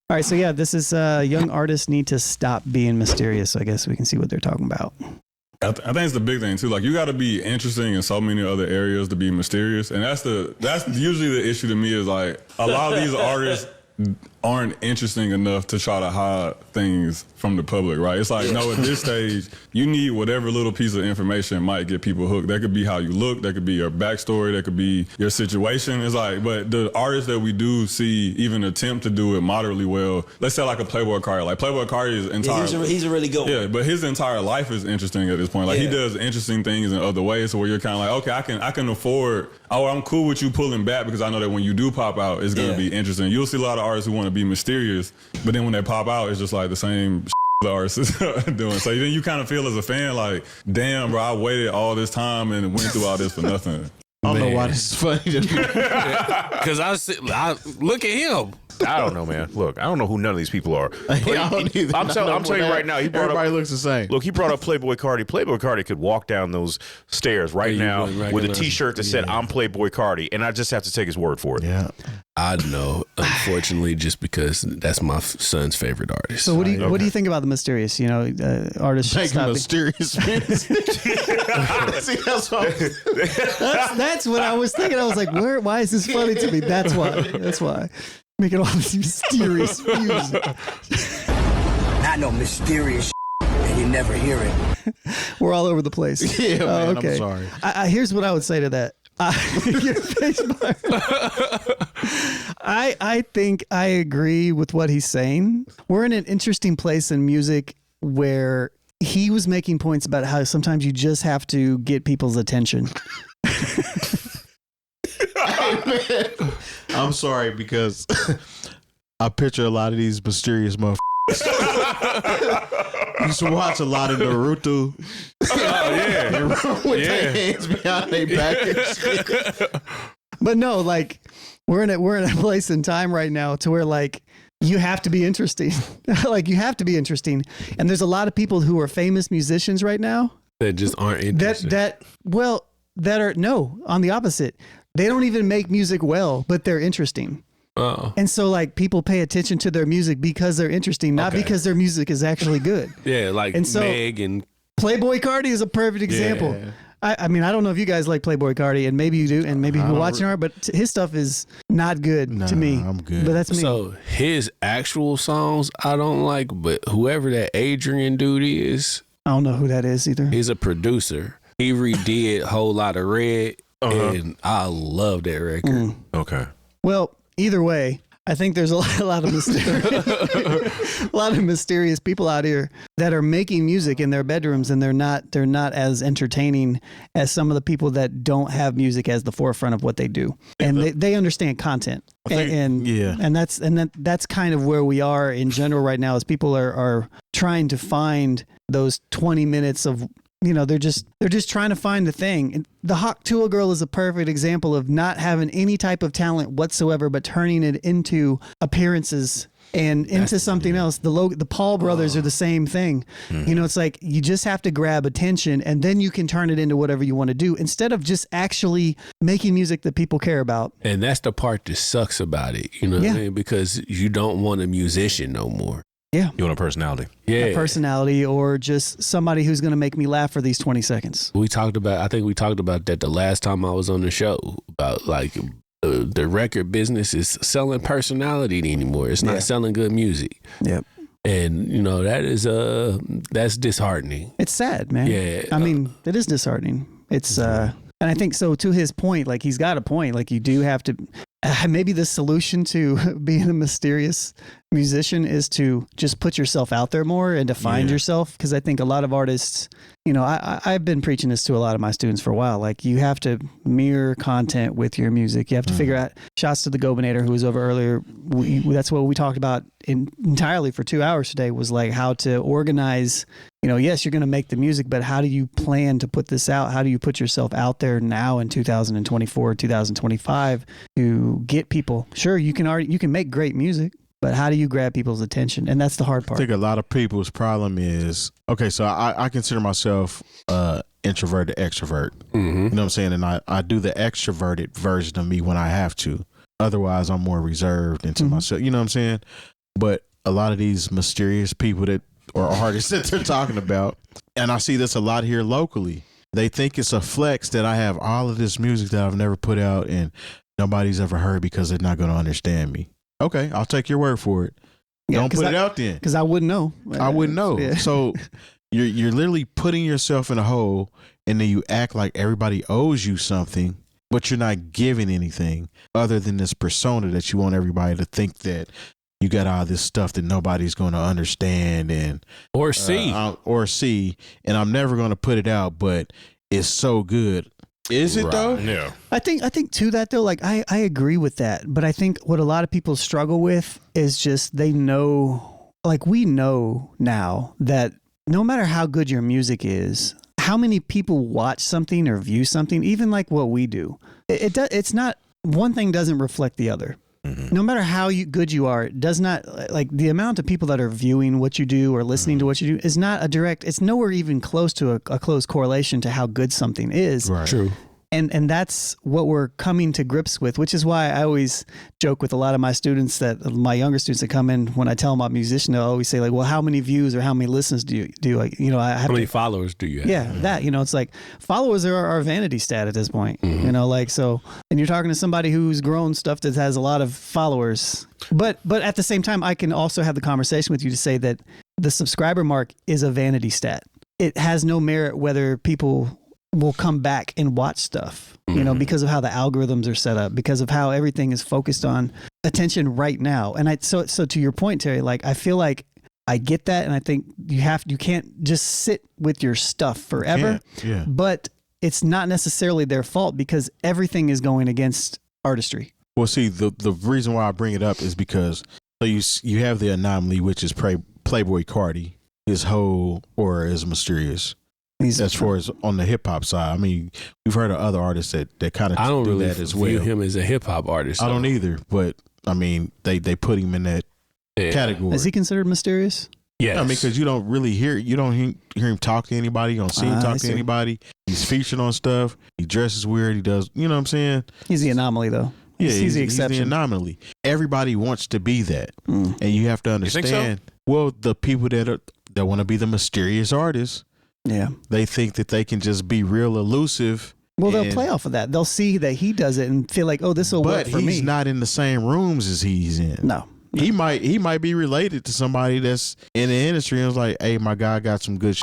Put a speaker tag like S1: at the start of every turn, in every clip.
S1: All right, so yeah, this is young artists need to stop being mysterious. So I guess we can see what they're talking about.
S2: I think it's the big thing too. Like you got to be interesting in so many other areas to be mysterious, and that's usually the issue to me is like a lot of these artists aren't interesting enough to try to hide things from the public, right? It's like, no, at this stage, you need whatever little piece of information might get people hooked. That could be how you look, that could be your backstory, that could be your situation. It's like, but the artists that we do see even attempt to do it moderately well, let's say like a Playboi Carti. Like Playboi Carti is entire...
S3: Yeah, he's a really good one.
S2: Yeah, but his entire life is interesting at this point. Like he does interesting things in other ways, so where you're kind of like, okay, I can afford... Oh, I'm cool with you pulling back because I know that when you do pop out, it's going to be interesting. You'll see a lot of artists who want to be mysterious, but then when they pop out, it's just like the same the artists are doing. So then you kind of feel as a fan like, damn, bro, I waited all this time and went through all this for nothing.
S4: I don't know why this is funny.
S5: Because I look at him.
S6: I don't know, man. Look, I don't know who none of these people are.
S4: I don't either.
S6: I'm telling you right now.
S4: Everybody looks the same.
S6: Look, he brought up Playboi Carti. Playboi Carti could walk down those stairs right now with a T-shirt that said, I'm Playboi Carti, and I just have to take his word for it.
S4: Yeah.
S5: I know, unfortunately, just because that's my son's favorite artist.
S1: So what do you think about the mysterious? You know, artists
S4: Make mysterious. See,
S1: that's what I was thinking. I was like, why is this funny to me? That's why. Making all this mysterious music.
S3: Not no mysterious and you never hear it.
S1: We're all over the place.
S4: Yeah, man, okay. I'm sorry.
S1: Here's what I would say to that. Your face bar. I think I agree with what he's saying. We're in an interesting place in music where he was making points about how sometimes you just have to get people's attention.
S4: I'm sorry because I picture a lot of these mysterious motherfuckers. You used to watch a lot of Naruto.
S5: Oh yeah,
S4: with their hands behind their back and shit.
S1: But no, like we're in a place in time right now to where like you have to be interesting. Like you have to be interesting, and there's a lot of people who are famous musicians right now
S5: that just aren't interesting.
S1: That are on the opposite. They don't even make music well, but they're interesting.
S5: Oh.
S1: And so like people pay attention to their music because they're interesting, not because their music is actually good.
S5: Yeah, like
S1: and so,
S5: Meg and
S1: Playboi Carti is a perfect example. Yeah. I mean, I don't know if you guys like Playboi Carti, and maybe you do, and maybe you're watching art, but his stuff is not good to me.
S4: I'm good.
S1: But that's me.
S5: So his actual songs I don't like, but whoever that Adrian dude is,
S1: I don't know who that is either.
S5: He's a producer. He redid Whole Lot of Red, and I love that record.
S6: Okay.
S1: Well, either way, I think there's a lot of mysterious people out here that are making music in their bedrooms, and they're not as entertaining as some of the people that don't have music as the forefront of what they do, and they understand content. And that's kind of where we are in general right now, is people are trying to find those 20 minutes of. You know, they're just trying to find the thing. And the 𝐾𝐿 girl is a perfect example of not having any type of talent whatsoever, but turning it into appearances and into something else. The Paul brothers are the same thing. Mm-hmm. You know, it's like you just have to grab attention, and then you can turn it into whatever you want to do instead of just actually making music that people care about.
S5: And that's the part that sucks about it. You know what I mean? Because you don't want a musician no more.
S1: Yeah.
S6: You want a personality.
S5: Yeah.
S1: A personality, or just somebody who's going to make me laugh for these 20 seconds.
S5: I think we talked about that the last time I was on the show, about like the record business is selling personality anymore. It's not selling good music.
S1: Yep.
S5: And you know, that's disheartening.
S1: It's sad, man.
S5: Yeah.
S1: I mean, it is disheartening. It's and I think so, to his point, like he's got a point. Like you do have to, maybe the solution to being a mysterious musician is to just put yourself out there more and to find yourself. Because I think a lot of artists, you know, I've been preaching this to a lot of my students for a while. Like you have to mirror content with your music. You have to figure out, shouts to the 𝐾𝐿𝐷 who was over earlier. That's what we talked about entirely for 2 hours today, was like how to organize. You know, yes, you're going to make the music, but how do you plan to put this out? How do you put yourself out there now in 2024, 2025 to get people? Sure, you can make great music, but how do you grab people's attention? And that's the hard part.
S4: I think a lot of people's problem is, okay, so I consider myself introvert to extrovert. Mm-hmm. You know what I'm saying? And I do the extroverted version of me when I have to. Otherwise, I'm more reserved into myself. You know what I'm saying? But a lot of these mysterious people that or artists that they're talking about, and I see this a lot here locally. They think it's a flex that I have all of this music that I've never put out and nobody's ever heard because they're not going to understand me. Okay, I'll take your word for it.
S1: Yeah,
S4: Don't put it out then.
S1: Because I wouldn't know.
S4: I wouldn't know.
S1: Yeah.
S4: So you're literally putting yourself in a hole, and then you act like everybody owes you something, but you're not giving anything other than this persona that you want everybody to think that you got all this stuff that nobody's going to understand
S5: or see.
S4: And I'm never going to put it out, but it's so good. Is it though?
S6: Yeah.
S1: I think to that though, like I agree with that, but I think what a lot of people struggle with is just they know, like we know now that no matter how good your music is, how many people watch something or view something, even like what we do, it's not, one thing doesn't reflect the other. No matter how good you are, it does not, like the amount of people that are viewing what you do or listening to what you do is not a direct, it's nowhere even close to a close correlation to how good something is.
S4: Right.
S5: True.
S1: And that's what we're coming to grips with, which is why I always joke with a lot of my students, that my younger students that come in, when I tell them I'm a musician, they'll always say like, well, how many views or how many listens do you do? Like, you know, I have
S5: How many followers do you have?
S1: yeah, that, you know, it's like followers are our vanity stat at this point, you know, like, so, and you're talking to somebody who's grown stuff that has a lot of followers, but at the same time, I can also have the conversation with you to say that the subscriber mark is a vanity stat. It has no merit whether people will come back and watch stuff, you know, because of how the algorithms are set up, because of how everything is focused on attention right now. And so to your point, Terry, like, I feel like I get that. And I think you can't just sit with your stuff forever,
S4: Yeah.
S1: but it's not necessarily their fault because everything is going against artistry.
S4: Well, see, the reason why I bring it up is because so you have the anomaly, which is Playboi Carti. His whole aura is mysterious. As far as on the hip hop side, I mean, we've heard of other artists that kind of
S5: I don't
S4: do
S5: really
S4: that as well.
S5: view him as a hip hop artist.
S4: I don't either, but I mean, they put him in that category.
S1: Is he considered mysterious?
S5: Yes.
S4: I mean, because you don't hear him talk to anybody. You don't see him talk to anybody. He's featured on stuff. He dresses weird. He does, you know what I'm saying?
S1: He's the anomaly though.
S4: Yeah,
S1: he's the exception.
S4: He's the anomaly. Everybody wants to be that, and you have to understand.
S6: You think so?
S4: Well, the people that want to be the mysterious artists,
S1: Yeah.
S4: they think that they can just be real elusive.
S1: Well, they'll play off of that. They'll see that he does it and feel like, oh, this will work for me.
S4: But he's not in the same rooms as he's in.
S1: No.
S4: He might be related to somebody that's in the industry and was like, hey, my guy got some good shit.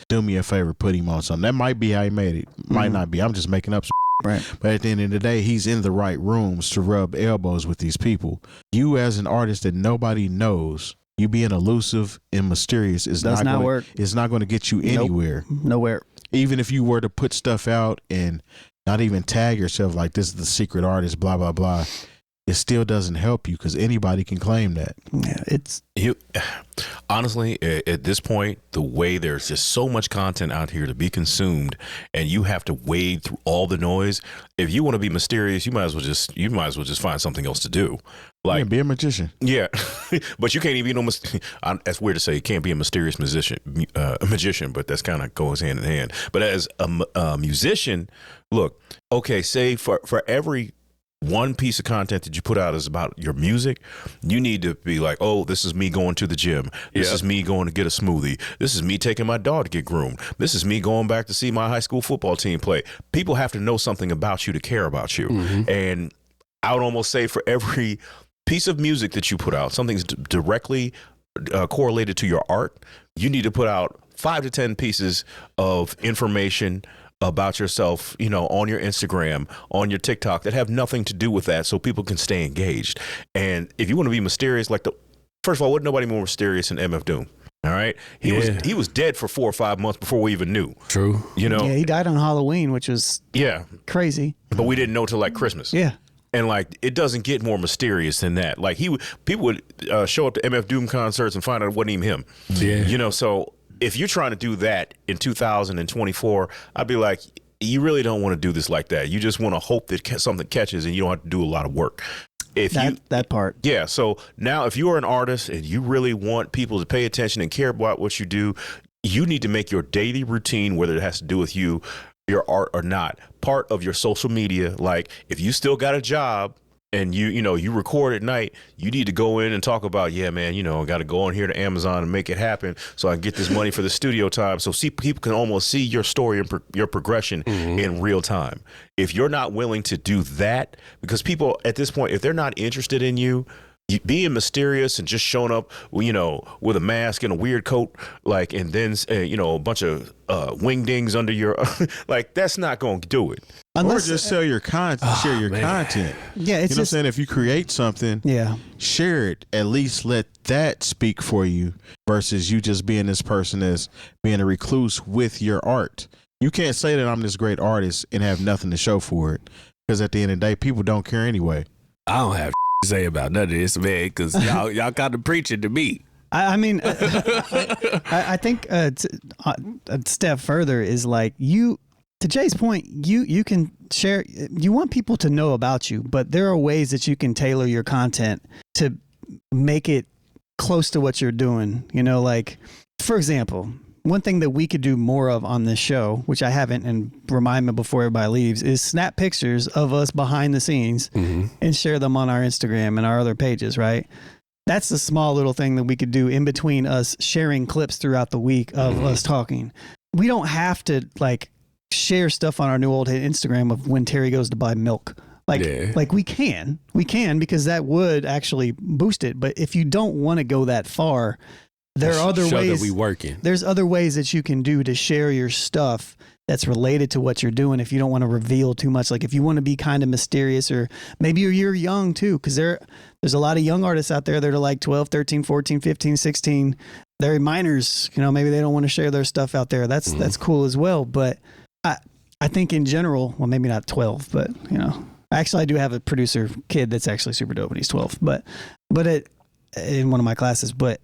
S4: Do me a favor, put him on something. That might be how he made it. Might not be. I'm just making up some
S1: Right.
S4: But at the end of the day, he's in the right rooms to rub elbows with these people. You as an artist that nobody knows, you being elusive and mysterious is
S1: Does not
S4: gonna,
S1: work.
S4: It's not going to get you anywhere.
S1: Nowhere.
S4: Even if you were to put stuff out and not even tag yourself like this is the secret artist, blah, blah, blah, it still doesn't help you because anybody can claim that.
S1: Yeah, it's
S6: Honestly, at this point, the way there's just so much content out here to be consumed, and you have to wade through all the noise. If you want to be mysterious, you might as well just find something else to do. Like
S4: be a magician.
S6: Yeah, but you can't even be that's weird to say. You can't be a mysterious magician, but that's kind of goes hand in hand. But as a musician, look, okay, say for every one piece of content that you put out is about your music, you need to be like, oh, this is me going to the gym. This is me going to get a smoothie. This is me taking my dog to get groomed. This is me going back to see my high school football team play. People have to know something about you to care about you. And I would almost say for every piece of music that you put out, something's directly correlated to your art, you need to put out 5 to 10 pieces of information about yourself, you know, on your Instagram, on your TikTok that have nothing to do with that, so people can stay engaged. And if you want to be mysterious, like first of all, wasn't nobody more mysterious than MF Doom. All right, he was dead for 4 or 5 months before we even knew.
S5: True.
S6: You know.
S1: Yeah, he died on Halloween, which was crazy.
S6: But we didn't know till like Christmas.
S1: Yeah.
S6: And like, it doesn't get more mysterious than that. Like people would show up to MF Doom concerts and find out it wasn't even him.
S5: Yeah.
S6: You know, so if you're trying to do that in 2024, I'd be like, you really don't want to do this like that. You just want to hope that something catches and you don't have to do a lot of work. That part. Yeah. So now if you're an artist and you really want people to pay attention and care about what you do, you need to make your daily routine, whether it has to do with you, your art or not, part of your social media. Like if you still got a job, and you record at night, you need to go in and talk about, yeah, man, I got to go on here to Amazon and make it happen so I can get this money for the studio time. So people can almost see your story and your progression in real time. If you're not willing to do that, because people at this point, if they're not interested in you being mysterious and just showing up, with a mask and a weird coat, and then, a bunch of wingdings under your, that's not going to do it.
S4: Or just sell your content, share your content.
S1: Yeah, it's
S4: what I'm saying? If you create something, share it. At least let that speak for you versus you just being this person that's being a recluse with your art. You can't say that I'm this great artist and have nothing to show for it, because at the end of the day, people don't care anyway.
S5: I don't have to say about none of this, man, because y'all kind of preaching to me.
S1: I mean, I think a step further is to Jay's point, you can share, you want people to know about you, but there are ways that you can tailor your content to make it close to what you're doing. For example, one thing that we could do more of on this show, which I haven't, and remind me before everybody leaves, is snap pictures of us behind the scenes and share them on our Instagram and our other pages, right? That's a small little thing that we could do in between us sharing clips throughout the week of us talking. We don't have to share stuff on our new old hit Instagram of when Terry goes to buy milk. We can because that would actually boost it. But if you don't want to go that far, there are other ways
S5: that we working.
S1: There's other ways that you can do to share your stuff that's related to what you're doing. If you don't want to reveal too much, if you want to be kind of mysterious, or maybe you're young too, because there's a lot of young artists out there that are 12, 13, 14, 15, 16. They're minors, maybe they don't want to share their stuff out there. That's cool as well. But I think in general, well, maybe not 12, but actually I do have a producer kid that's actually super dope and he's 12, but in one of my classes, but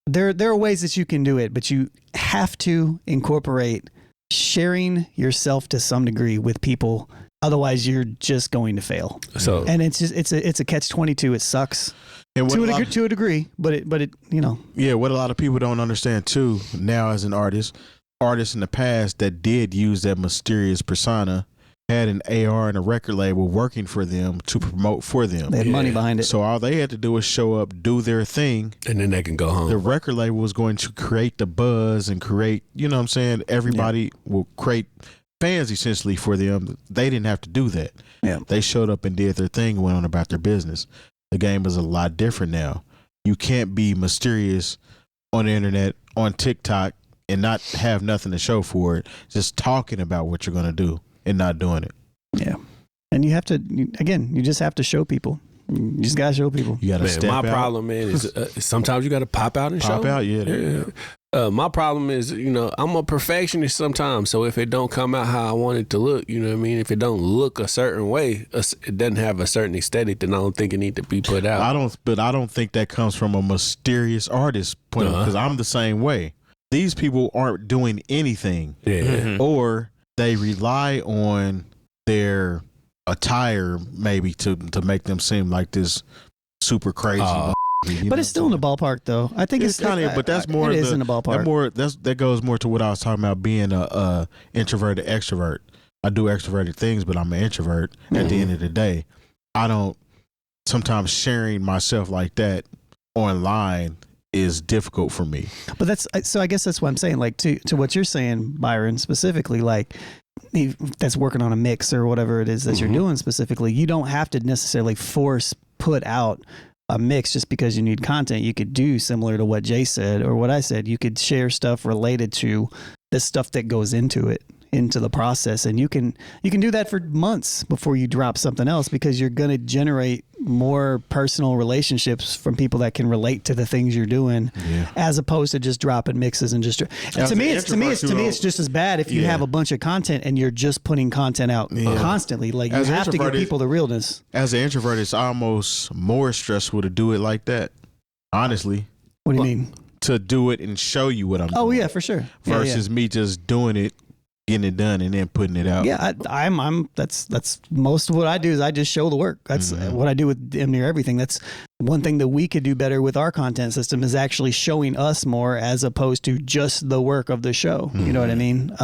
S1: there are ways that you can do it, but you have to incorporate sharing yourself to some degree with people. Otherwise you're just going to fail. So, and it's a catch-22. It sucks to a degree, but it.
S4: Yeah. What a lot of people don't understand too now as an artists in the past that did use that mysterious persona had an AR and a record label working for them to promote for them.
S1: They had money behind it.
S4: So all they had to do was show up, do their thing,
S5: and then they can go home.
S4: The record label was going to create the buzz and create, everybody will create fans essentially for them. They didn't have to do that. Yeah. They showed up and did their thing and went on about their business. The game is a lot different now. You can't be mysterious on the internet, on TikTok, and not have nothing to show for it, just talking about what you're going to do and not doing it.
S1: Yeah. And you have to, you just have to show people. You just got to show people.
S4: You got to step out.
S5: My problem, man, is sometimes you got to pop out and show.
S4: Pop out, yeah.
S5: My problem is, I'm a perfectionist sometimes. So if it don't come out how I want it to look, if it don't look a certain way, it doesn't have a certain aesthetic, then I don't think it need to be put out.
S4: I don't think that comes from a mysterious artist point because I'm the same way. These people aren't doing anything, or they rely on their attire maybe to make them seem like this super crazy.
S1: But it's still in the ballpark, though. I think it's kind of,
S4: but that's more.
S1: It is in the ballpark.
S4: That goes more to what I was talking about being a introverted extrovert. I do extroverted things, but I'm an introvert. At the end of the day, I don't. Sometimes sharing myself like that online is difficult for me.
S1: But so I guess that's what I'm saying, to what you're saying, Byron, specifically, that's working on a mix or whatever it is that you're doing specifically, you don't have to necessarily put out a mix just because you need content. You could do similar to what Jay said or what I said. You could share stuff related to the stuff that goes into the process, and you can do that for months before you drop something else, because you're going to generate more personal relationships from people that can relate to the things you're doing, as opposed to just dropping mixes and just. And to me, it's just as bad if you have a bunch of content and you're just putting content out constantly. You have to give people the realness.
S4: As an introvert, it's almost more stressful to do it like that. Honestly,
S1: what do you mean?
S4: To do it and show you what I'm doing.
S1: Oh yeah, for sure.
S4: Versus me just doing it, getting it done, and then putting it out.
S1: Yeah, I'm that's most of what I do is I just show the work. That's what I do with damn near everything. That's one thing that we could do better with our content system, is actually showing us more as opposed to just the work of the show. You know what I mean?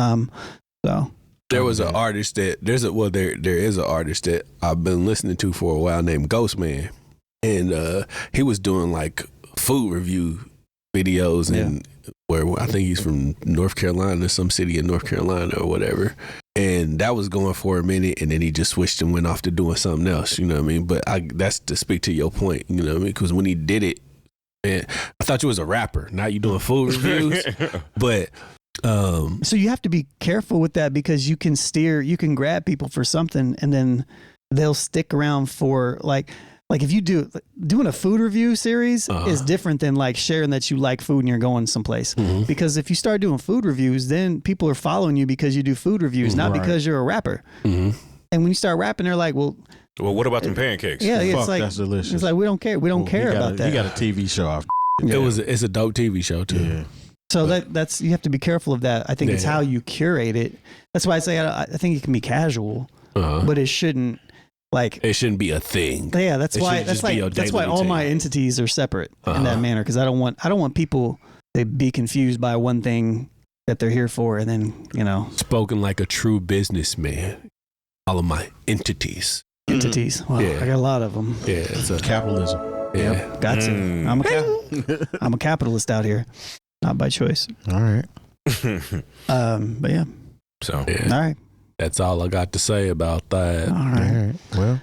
S1: So
S5: There was an artist that there is an artist that I've been listening to for a while named Ghostman, and he was doing like food review videos, and where I think he's from North Carolina, some city in North Carolina or whatever, and that was going for a minute, and then he just switched and went off to doing something else. You know what I mean? But that's to speak to your point. You know what I mean? Because when he did it, man, I thought you was a rapper. Now you doing food reviews, but.
S1: So you have to be careful with that because you can grab people for something and then they'll stick around for like if you doing a food review series is different than like sharing that you like food and you're going someplace. Because if you start doing food reviews, then people are following you because you do food reviews, not because you're a rapper. And when you start rapping, they're like, well,
S6: what about them pancakes?
S1: Yeah,
S4: Fuck,
S1: it's like
S4: that's delicious.
S1: It's like we don't care. We don't care about that.
S4: You got a TV show off.
S5: It's a dope TV show too.
S4: Yeah.
S1: So that's you have to be careful of that. I think it's how you curate it. That's why I say I think it can be casual, but it shouldn't
S5: it shouldn't be a thing.
S1: Yeah, that's why all my entities are separate in that manner because I don't want people to be confused by one thing that they're here for and then
S5: spoken like a true businessman. All of my entities.
S1: Well, I got a lot of them.
S5: Yeah, it's
S4: capitalism.
S5: Yeah,
S1: yep, got to. I'm a capitalist out here. Not by choice.
S4: All right.
S1: But yeah.
S6: So
S1: all right.
S5: That's all I got to say about that.
S1: All right.
S4: Well,